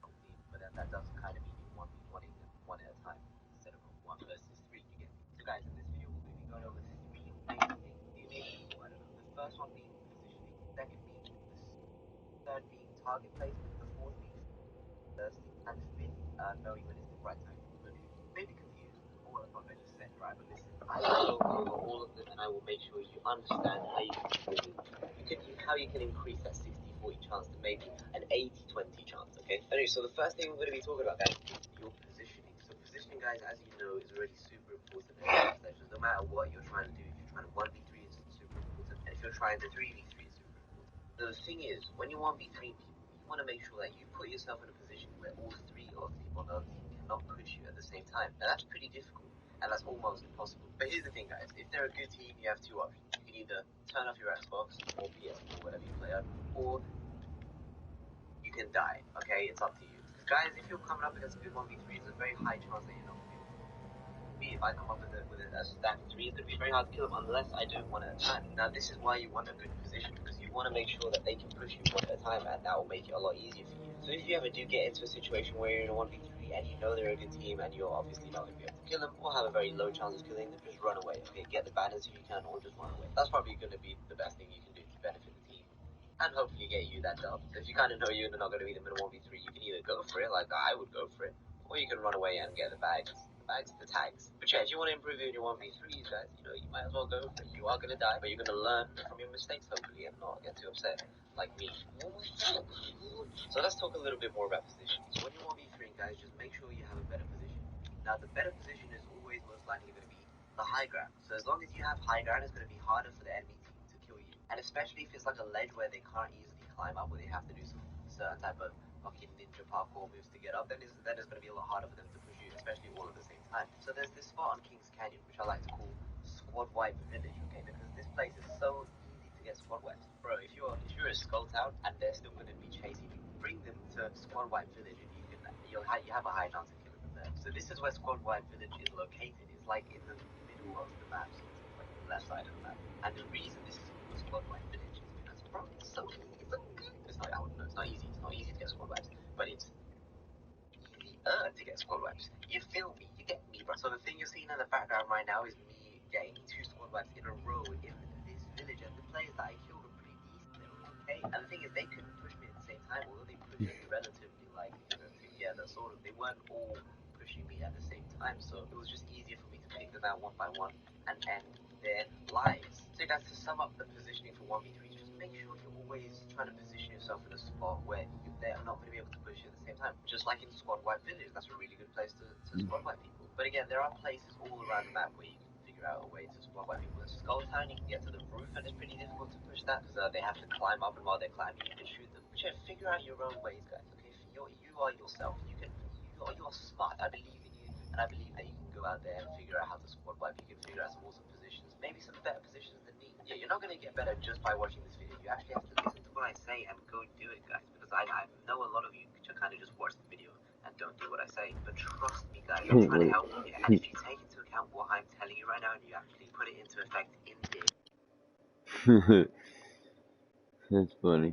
whole team, but then that does kind of mean you want to be one at a time instead of 1 versus 3. You get me? So, guys, in this video, we're going to be going over 3 main things the enable. I don't know. The first one being positioning, second being the third being target placement, the fourth being thirsty, and fifth, knowing when it's the right time to push. You may be confused with all of what I just said, right? But listen, I will go over all of them and I will make sure you understand how you can increase that 60-40 chance to maybe an 80-20 chance, okay? Anyway, so the first thing we're going to be talking about, guys, is your positioning. So positioning, guys, as you know, is already super important in these sessions. No matter what you're trying to do, if you're trying to 1v3, it's super important. And if you're trying to 3v3, it's super important. So the thing is, when you 1v3 people, you want to make sure that you put yourself in a position where all 3 of the people on the other team cannot push you at the same time. Now, that's pretty difficult, and that's almost impossible. But here's the thing, guys. If they're a good team, you have 2 options. You can either turn off your Xbox or PS4, whatever you play on, or you can die, okay? It's up to you. Because, guys, if you're coming up against a good 1v3, there's a very high chance that you're not going to be able to me. If I come up with a stack of 3, it's going to be very hard to kill them unless I don't want to attack. Now, this is why you want a good position, because you want to make sure that they can push you one at a time, and that will make it a lot easier for you. So if you ever do get into a situation where you're in a 1v3 and you know they're a good team and you're obviously not going to be able to kill them or have a very low chance of killing them, just run away, okay? Get the banners if you can, or just run away. That's probably going to be the best thing you can do to benefit the team and hopefully get you that dub. So if you kind of know you're not going to beat them in a 1v3, you can either go for it, like I would go for it, or you can run away and get the bags, the tags. But yeah, if you want to improve in your 1v3s, guys, you know, you might as well go for it. You are going to die, but you're going to learn from your mistakes, hopefully, and not get too upset, like me. So let's talk a little bit more about position. So when you're 1v3, guys, just make sure you have a better position. Now, the better position is always most likely going to be the high ground. So as long as you have high ground, it's going to be harder for the enemy team to kill you. And especially if it's like a ledge where they can't easily climb up, where they have to do some certain type of fucking ninja parkour moves to get up, then it's going to be a lot harder for them to push you, especially all at the same time. So there's this spot on King's Canyon, which I like to call Squad Wipe Village, okay? Because this place is so easy to get squad wipes. Bro, if you're a skull town and they're still going to be chasing you, bring them to Squad Wipe Village and you have a high chance of killing them there. So this is where Squad Wipe Village is located. It's like in the middle of the map, so it's like the left side of the map. And the reason this is called Squad Wipe Village is because, bro, it's so easy. It's so good. It's not, I wouldn't know, it's not easy. It's not easy to get squad wipes, but it's easier to get squad wipes. You feel me? You get me, bro. So the thing you're seeing in the background right now is me getting 2 squad wipes in a row in this village, and the players that I killed were pretty decent. They were okay. And the thing is, they couldn't push me at the same time, although they pushed me relatively, like, together, sort of. They weren't all pushing me at the same time, so it was just easier for me to pick them out one by one and end their lives. So guys, to sum up the positioning for 1v3, just make sure you're always trying to position yourself in a spot where they're not going to be able to push you at the same time. Just like in Squad Wipe Village, that's a really good place to squad wipe people. But again, there are places all around the map where you can figure out a way to squad wipe people. In Skull Town, you can get to the roof, and it's pretty difficult to push that because they have to climb up, and while they're climbing, you can shoot them. But yeah, figure out your own ways, guys. Okay, you are yourself. You're smart. I believe in you, and I believe that you can go out there and figure out how to squad wipe. You can figure out some awesome positions, maybe some better positions than me. Yeah, you're not going to get better just by watching this video. You actually have to listen to what I say and go do it, guys, because I know a lot of you kind of just watch the video and don't do what I say. But trust me, guys, I'm trying to help you. And if you take into account what I'm telling you right now and you actually put it into effect in game. That's funny.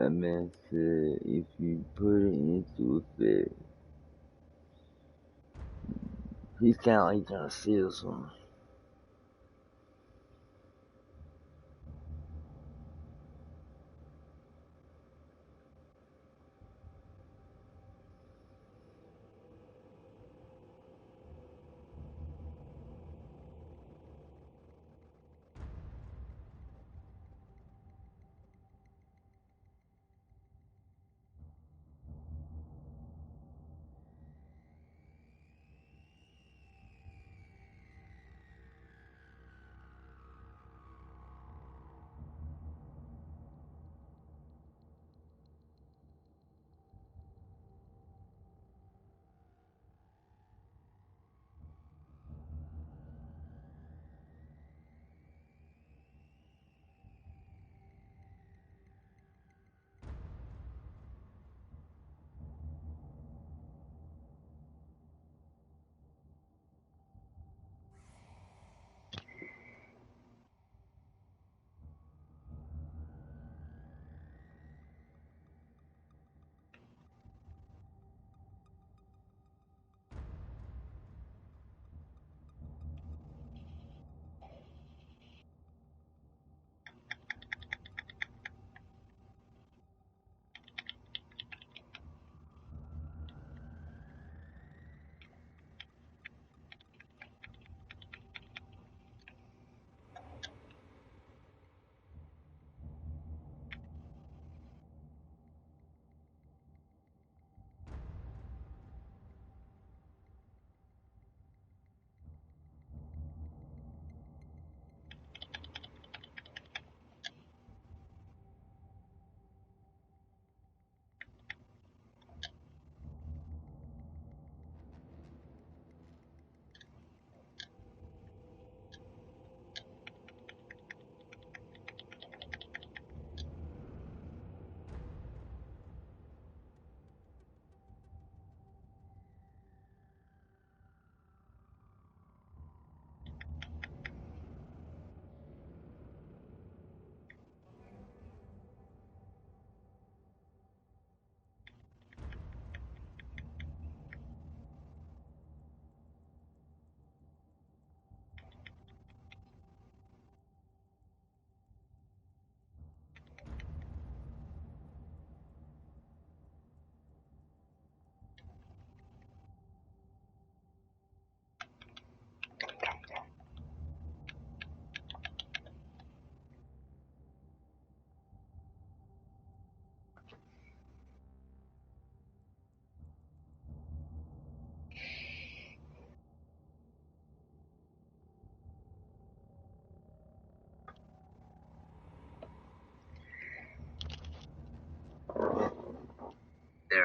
A man said if you put it into effect. He's kind of like trying to steal something.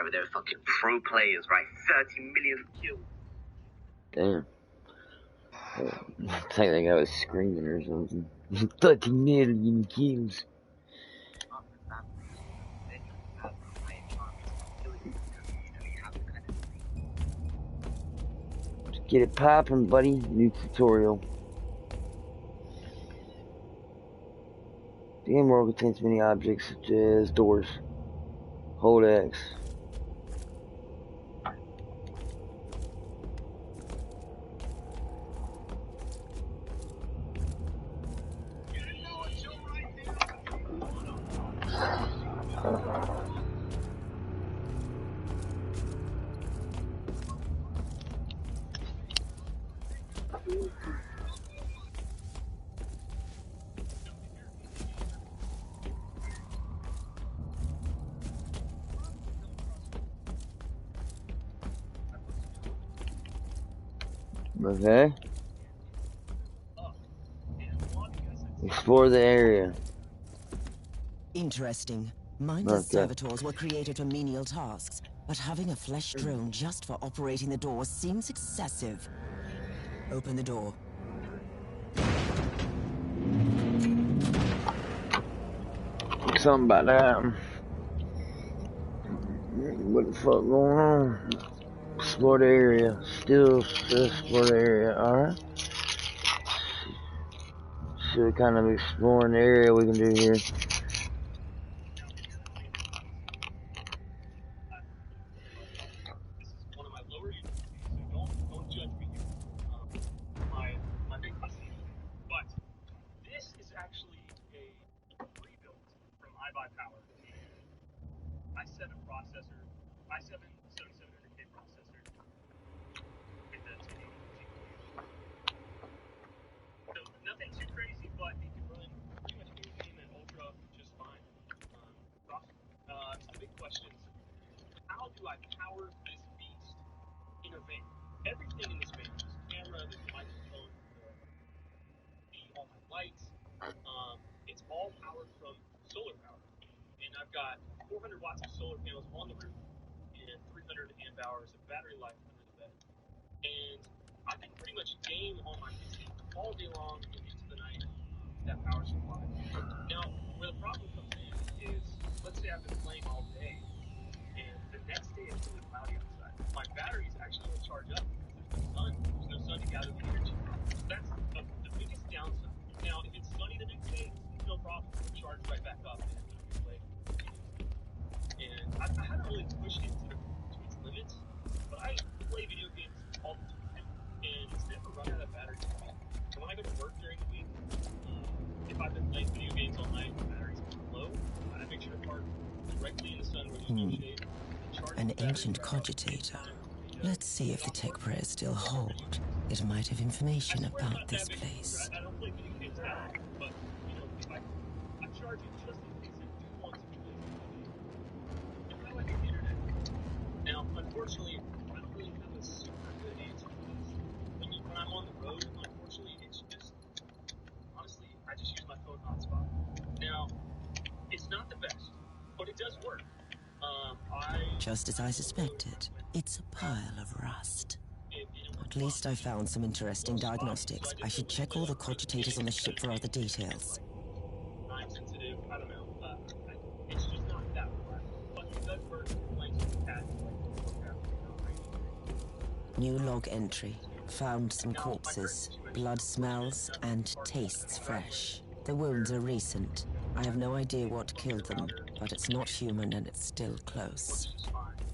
They're fucking pro players, right? 30 million kills. Damn. I think that guy was screaming or something. 30 million kills. Just get it poppin', buddy. New tutorial. The game world contains many objects such as doors. Hold X. Okay. Explore the area. Interesting. Mindless servitors were created for menial tasks, but having a flesh drone just for operating the doors seems excessive. Open the door. Something about that. What the fuck going on? Explore the area. Still explore the area. Alright. Should kind of exploring the area we can do here. 400 watts of solar panels on the roof and 300 amp hours of battery life under the bed. And I can pretty much game on my PC all day long and into the night with that power supply. Now, where the problem comes in is, let's say I've been playing all day, and the next day it's really cloudy outside. My batteries actually will charge up because there's no sun. There's no sun to gather the energy. So that's the biggest downside. Now, if it's sunny the next day, no problem. It'll charge right back up and it'll be late. And I haven't really pushed it to its limits, but I play video games all the time, and it's never run out of battery for me. So when I go to work during the week, if I've been playing video games all night and the batteries are low, I make sure to park directly in the sun where there's no shade. An ancient cogitator. Let's see if the tech prayers still hold. It might have information about this place. I don't play video games now, but, you know, if I charge it just in case I do want to be lazy. And how do I get the internet? Now, unfortunately, I don't really have a super good answer for this. When I'm on the road, unfortunately, it's just, honestly, I just use my phone hotspot. Now, it's not the best, but it does work. Just as I suspected, it's a pile of rust. At least I found some interesting diagnostics. I should check all the cogitators on the ship for other details. I'm sensitive, I don't know. It's just not that reliable. But it does work blanks with the cat. New log entry. Found some corpses. Blood smells and tastes fresh. The wounds are recent. I have no idea what killed them, but it's not human and it's still close.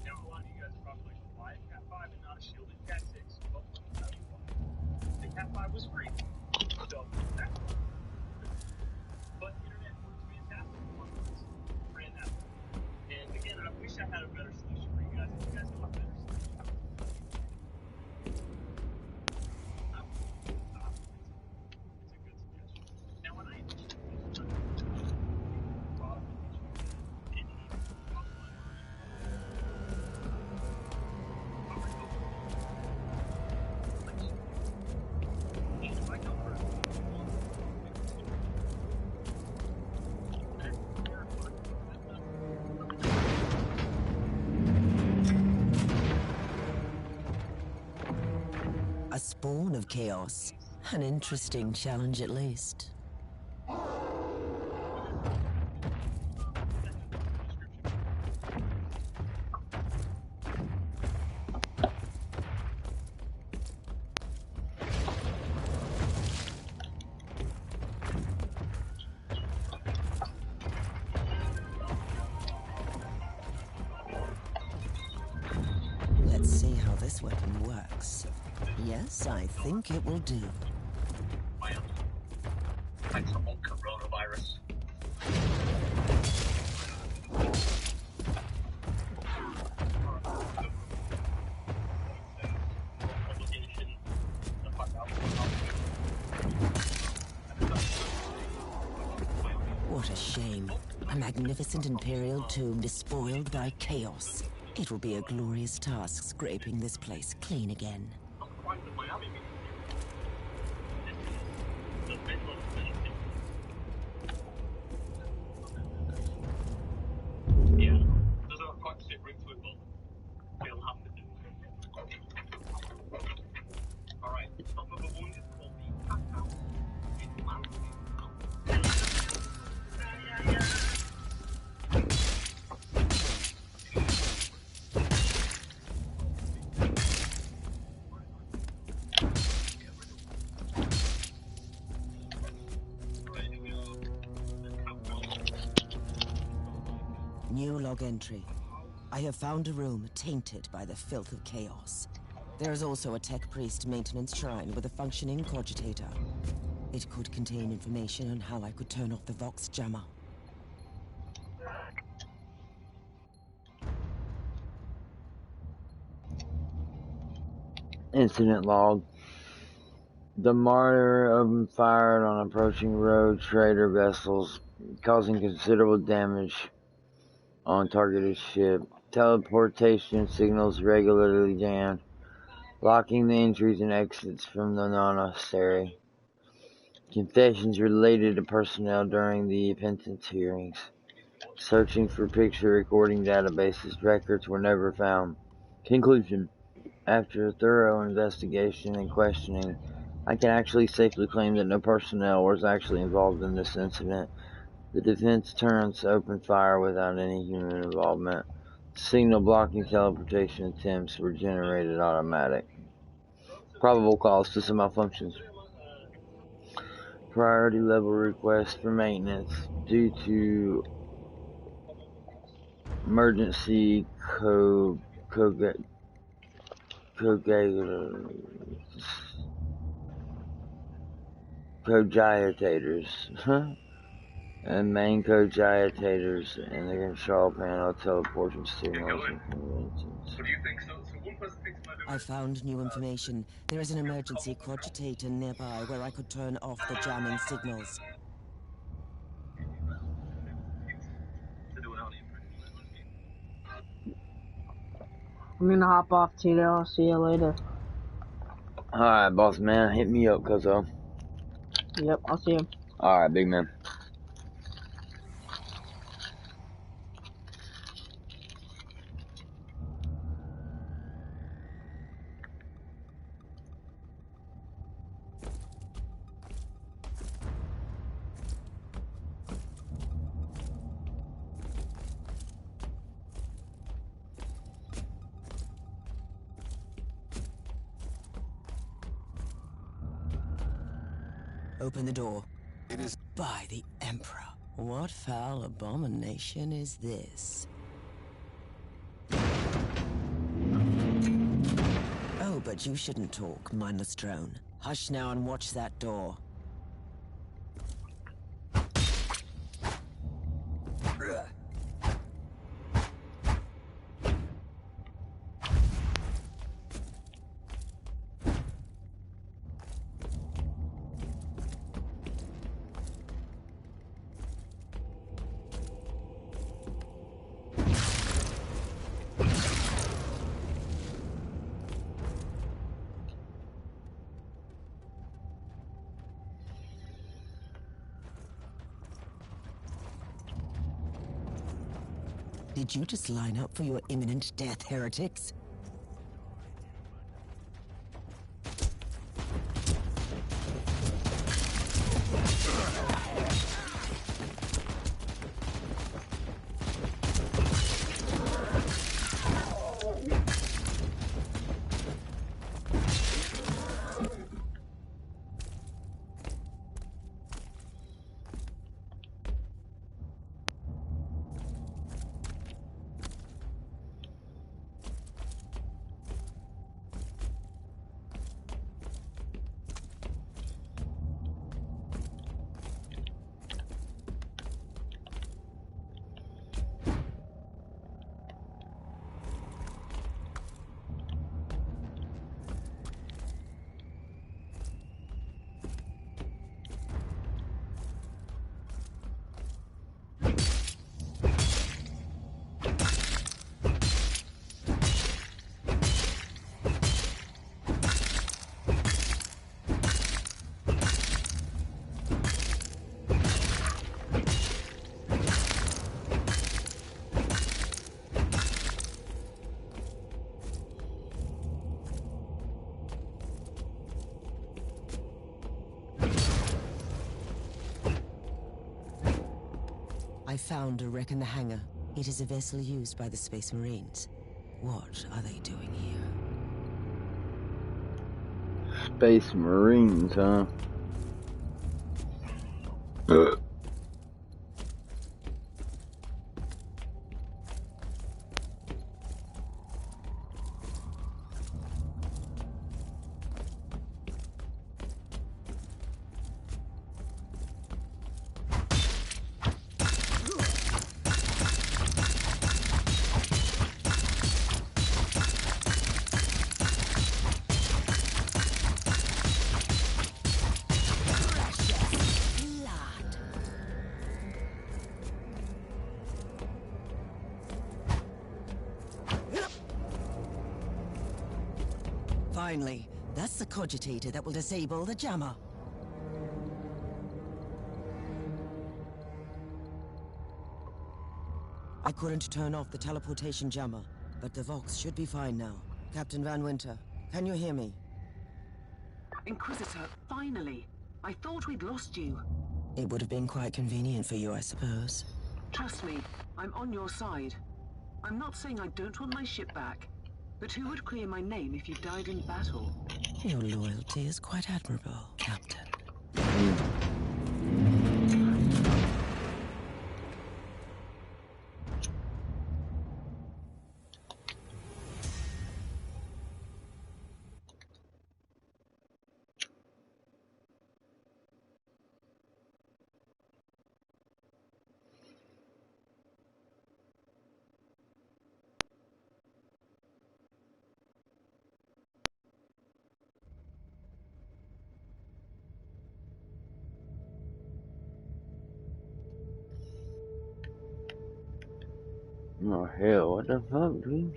Now, a lot of you guys are probably like, why is Cat 5 and not a shielded Cat 6? Well, let me tell you why. The Cat 5 was free. So, that's why. But internet works fantastic. Ran that way. And again, I wish I had a better solution for you guys. If you guys know a better solution, it's a good suggestion. Now, when I A spawn of chaos. An interesting challenge at least. Let's see how this weapon works. Yes, I think it will do. Thanks to coronavirus. What a shame. A magnificent Imperial tomb despoiled by chaos. It will be a glorious task scraping this place clean again. Yeah, doesn't have quite sit right to it, but they'll have to do. Alright, top of a wound is called the cat house. It's massive. New log entry. I have found a room tainted by the filth of chaos. There is also a tech priest maintenance shrine with a functioning cogitator. It could contain information on how I could turn off the Vox jammer. Incident log. The martyr opened fire on approaching rogue trader vessels, causing considerable damage on targeted ship. Teleportation signals regularly jammed, blocking the entries and exits from the monastery. Confessions related to personnel during the penance hearings. Searching for picture recording databases, records were never found. Conclusion. After a thorough investigation and questioning, I can actually safely claim that no personnel was actually involved in this incident. The defense turrets opened fire without any human involvement. Signal blocking teleportation attempts were generated automatic. Probable cause to some malfunctions. Priority level request for maintenance due to emergency cogitators and main cogitators in the control panel teleporting signals and conventions. What do you think? So one plus six might be I found new information. There is an emergency cogitator nearby where I could turn off the jamming signals. I'm gonna hop off, Tito. I'll see you later. Alright, boss man, hit me up, cuzzo. Yep, I'll see you. Alright, big man. Open the door. It is by the Emperor. What foul abomination is this? Oh, but you shouldn't talk, mindless drone. Hush now and watch that door. Did you just line up for your imminent death, heretics? I found a wreck in the hangar. It is a vessel used by the Space Marines. What are they doing here? Space Marines, huh? Finally, that's the cogitator that will disable the jammer. I couldn't turn off the teleportation jammer, but the Vox should be fine now. Captain Van Winter, can you hear me? Inquisitor, finally! I thought we'd lost you. It would have been quite convenient for you, I suppose. Trust me, I'm on your side. I'm not saying I don't want my ship back, but who would clear my name if you died in battle? Your loyalty is quite admirable, Captain. Oh hell, what the fuck, dude?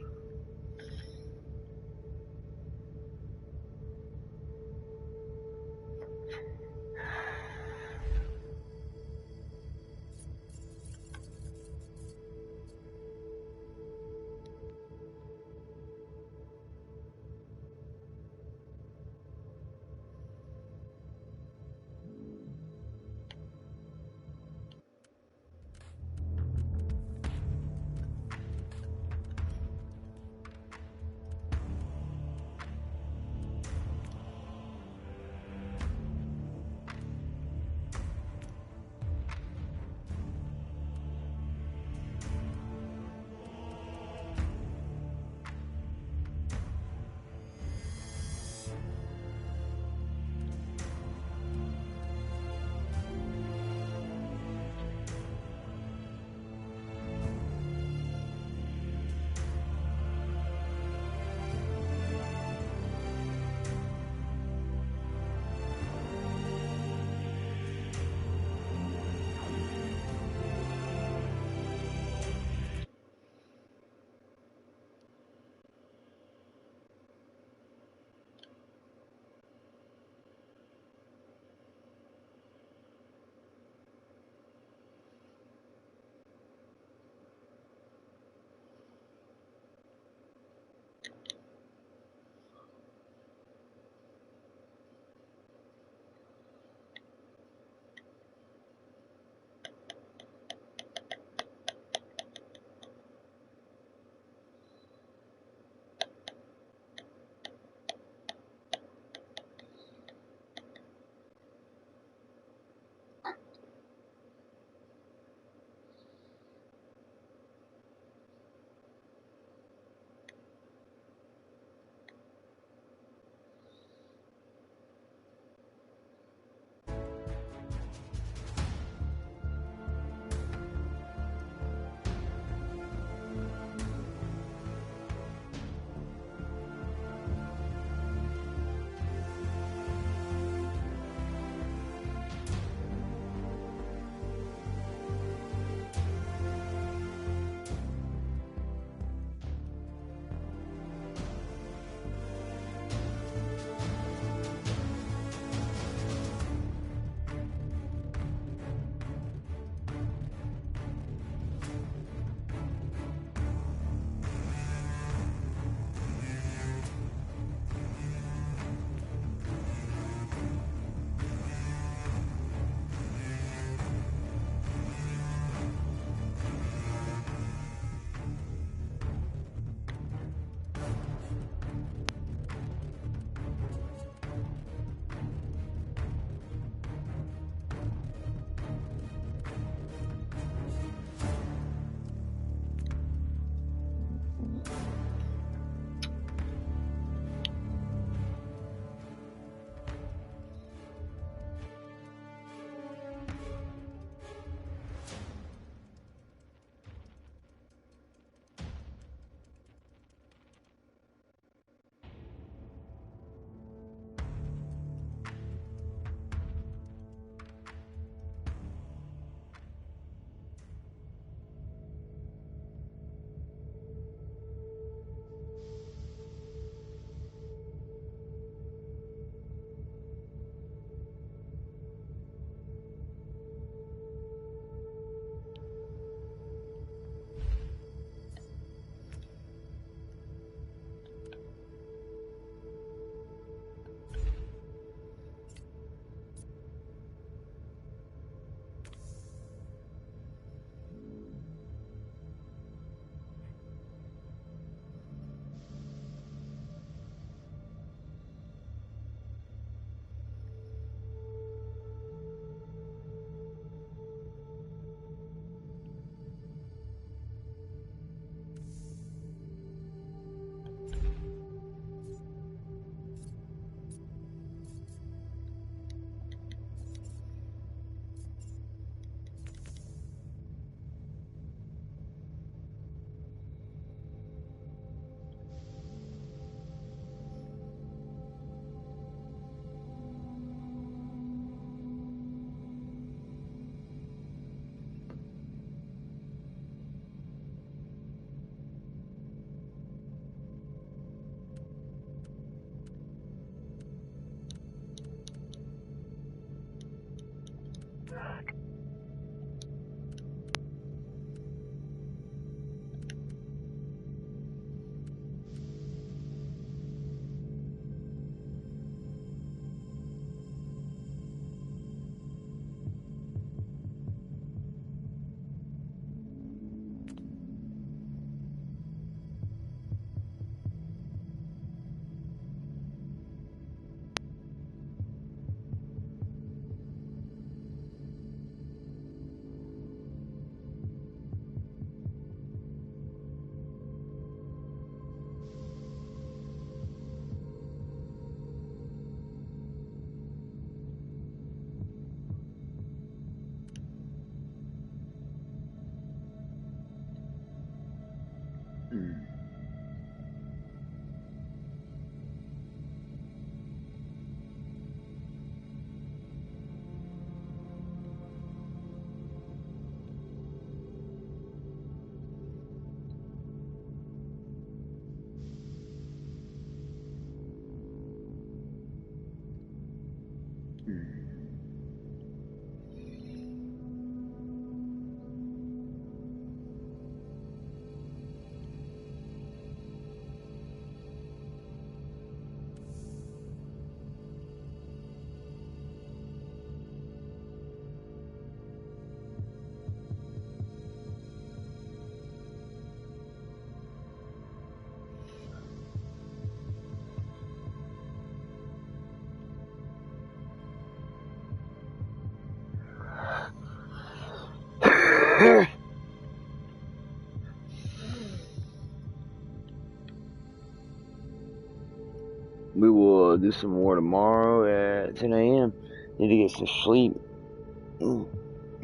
We will do some more tomorrow at 10 a.m. Need to get some sleep.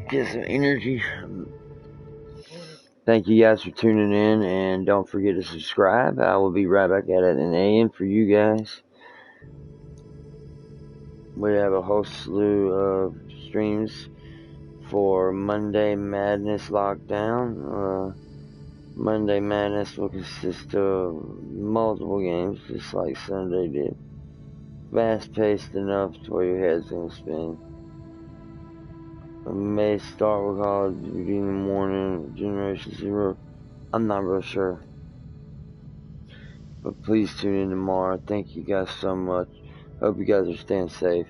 Get some energy. Thank you guys for tuning in, and don't forget to subscribe. I will be right back at 10 a.m. for you guys. We have a whole slew of streams for Monday Madness Lockdown. Monday Madness will consist of multiple games, just like Sunday did. Fast-paced enough to where your head's gonna spin. I may start with Call of Duty in the morning, Generation Zero. I'm not real sure. But please tune in tomorrow. Thank you guys so much. Hope you guys are staying safe.